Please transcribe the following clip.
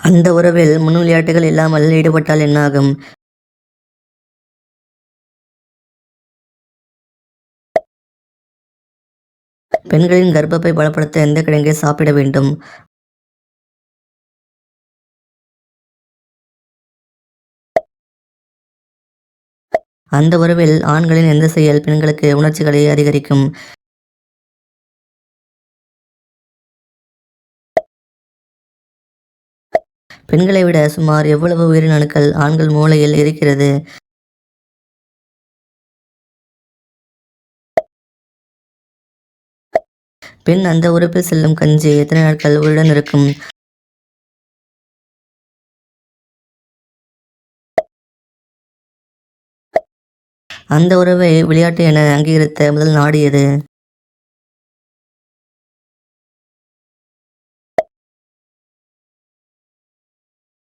அந்த உறவில் முன் விளையாட்டுகள் இல்லாமல் ஈடுபட்டால் என்னாகும்? பெண்களின் கர்ப்பப்பை பலப்படுத்த எந்த கிழங்கை சாப்பிட வேண்டும்? அந்த உறவில் ஆண்களின் எந்த செயல் பெண்களுக்கு உணர்ச்சிகளை அதிகரிக்கும்? பெண்களை விட சுமார் எவ்வளவு உயிரின அணுக்கள் ஆண்கள் மூளையில் இருக்கிறது? பெண் அந்த உறுப்பில் செல்லும் கஞ்சி எத்தனை நாட்கள் உயிருடன் இருக்கும்? அந்த உறவை விளையாட்டு என அங்கீகரித்த முதல் நாடு எது?